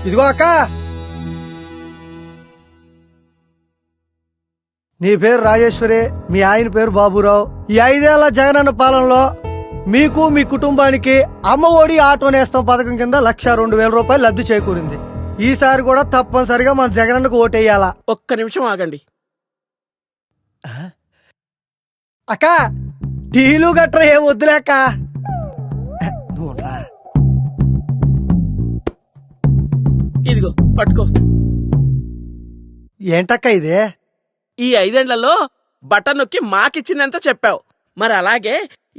ఇదిగో అక్క, నీ పేరు రాజేశ్వరి, మీ ఆయన పేరు బాబురావు. ఈ 5 ఏళ్ల జగనన్న పాలనలో మీకు మీ కుటుంబానికి అమ్మ ఒడి ఆటో నేస్తం పథకం కింద 1,02,000 రూపాయలు లబ్ధి చేకూరింది. ఈసారి కూడా తప్పనిసరిగా మన జగనన్నకు ఓటేయాలా? ఒక్క నిమిషం ఆగండి. అక్క, టీలు గట్ర ఏం వద్దులేక. ఇదిగో పట్టుకో. ఏంటక్క ఇదే? ఈ 5 ఏళ్లలో బటన్ నొక్కి మాకిచ్చిందంతా చెప్పావు. మరి అలాగే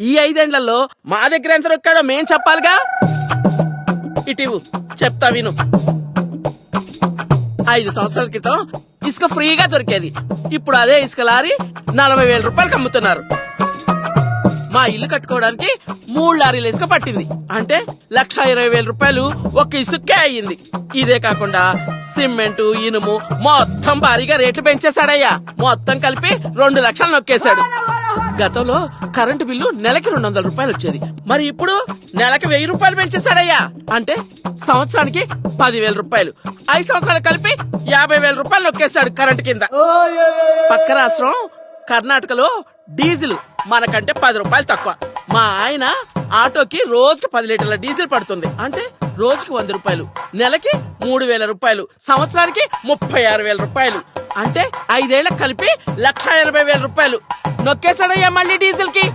ఈ 5 ఏళ్లలో మా దగ్గర ఎంత నొక్కాడో మేం చెప్పాలిగా. ఇటీవు చెప్తా విను. 5 సంవత్సరాల క్రితం ఇసుక ఫ్రీగా దొరికేది. ఇప్పుడు అదే ఇసుక లారీ 40,000 రూపాయలకు అమ్ముతున్నారు. మా ఇల్లు కట్టుకోవడానికి 3 లారీల ఇసుక పట్టింది. అంటే 1,20,000 రూపాయలు ఒక్క ఇసుకే అయ్యింది. ఇదే కాకుండా సిమెంటు, ఇనుము మొత్తం భారీగా రేట్లు పెంచేశాడయ్యా. మొత్తం కలిపి 2 లక్షలు నొక్కేశాడు. గతంలో కరెంటు బిల్లు నెలకి 200 రూపాయలు వచ్చేది. మరి ఇప్పుడు నెలకి 1000 రూపాయలు పెంచేశాడయ్యా. అంటే సంవత్సరానికి 10,000 రూపాయలు. 5 సంవత్సరాలు కలిపి 50,000 రూపాయలు నొక్కేశాడు కరెంటు కింద. పక్క రాష్ట్రం కర్ణాటకలో డీజిల్ మనకంటే 10 రూపాయలు తక్కువ. మా ఆయన ఆటోకి రోజుకి 10 లీటర్ల డీజిల్ పడుతుంది. అంటే రోజుకి 100 రూపాయలు, నెలకి 3,000 రూపాయలు, సంవత్సరానికి 36,000 రూపాయలు. అంటే 5 ఏళ్లకు కలిపి 1,80,000 రూపాయలు నొక్కేశాడయ్యా మళ్ళీ డీజిల్ కి.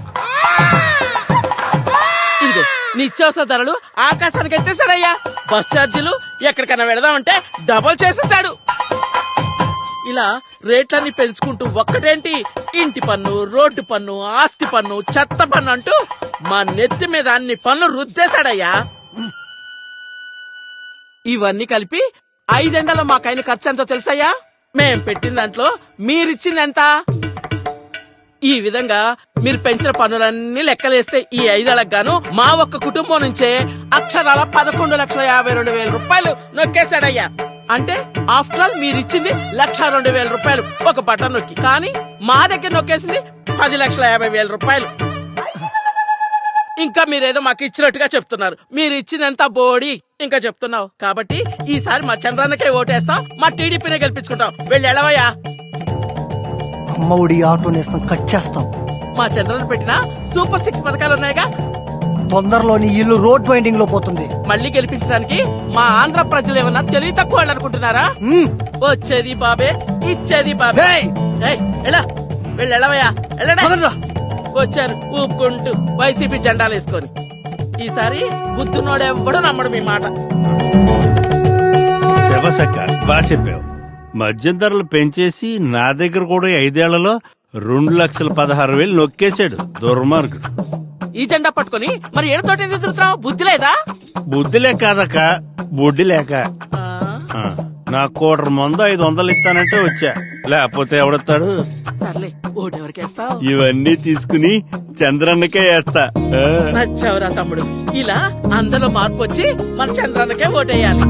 ఇదిగో నిత్యావసర ధరలు ఆకాశానికి ఎత్తేసాడయ్యా. బస్ ఛార్జీలు ఎక్కడికైనా వెళదామంటే డబుల్ చేసేసాడు. ఇలా రేట్లన్నీ పెంచుకుంటూ ఒక్కటేంటి ఇంటి పన్ను, రోడ్డు పన్ను, ఆస్తి పన్ను, చెత్త పన్ను అంటూ మా నెత్తి మీద అన్ని పన్ను రుద్దేశాడయ్యా. ఇవన్నీ కలిపి 5 ఏళ్లలో మాకైన ఖర్చు ఎంతో తెలుసయ్యా? మేం పెట్టిన దాంట్లో మీరిచ్చింది ఎంత? ఈ విధంగా మీరు పెంచిన పన్నులన్నీ లెక్కలేస్తే ఈ 5 ఏళ్లకు గాను మా ఒక్క కుటుంబం నుంచే అక్షరాల 11,52,000 రూపాయలు నొక్కేశాడయ్యా. అంటే ఆఫ్టర్ ఆల్ మీరిచ్చింది 1,02,000 రూపాయలు ఒక బటన్ నొక్కి. కానీ మా దగ్గర నొక్కేసింది 10,50,000 రూపాయలు. ఇంకా మీరేదో మాకు ఇచ్చినట్టుగా చెప్తున్నారు. మీరు ఇచ్చినంత బోడి ఇంకా చెప్తున్నావు. కాబట్టి ఈసారి మా చంద్రన్నకే ఓటేస్తాం, మా టీడీపీనే గెలిపించుకుంటాం. వెళ్ళి ఎలవయ్యా. అమ్మ ఒడి ఆటో నేస్తం కట్ చేస్తాం. మా చంద్రన్న పెట్టిన సూపర్ 6 పథకాలు ఉన్నాయిగా. తొందరలో నీ ఇల్లు రోడ్ వైండింగ్ లో పోతుంది. మళ్ళీ గెలిపించడానికి మా ఆంధ్ర ప్రజలు ఏమన్నా తెలివి తక్కువ వాళ్ళు అనుకుంటున్నారా? వచ్చేది బాబే, ఇచ్చేది బాబే. ఎలా వెళ్ళి ఎలవయ్యా, వెళ్ళడా. వచ్చారు ఊపుకుంటూ వైసీపీ జెండాలు వేసుకొని. ఈసారి బుద్ధునోడెవ్వడూ నమ్మడు మీ మాట. బాగా చెప్పావు. మద్యం ధరలు పెంచేసి నా దగ్గర కూడా 5 ఏళ్లలో 2,16,000 నొక్కేశాడు దుర్మార్గుడు. ఈ జెండా పట్టుకొని మరి ఏడుతోటి ఎదురుతున్నావు? బుద్ధి లేదా? బుద్ధిలే కాదక్క, బుడ్డి లేక. నా 1/4 మందు 500 ఇస్తానంటే వచ్చా, లేకపోతే ఎవడొస్తాడు? సర్లే, ఓటెవరికేస్తావు? ఇవన్నీ తీసుకుని చంద్రన్నకే వేస్తా. నచ్చావురా తమ్ముడు. ఇలా అందరిలో మార్పు వచ్చి మన చంద్రన్నకే ఓటేయాలి.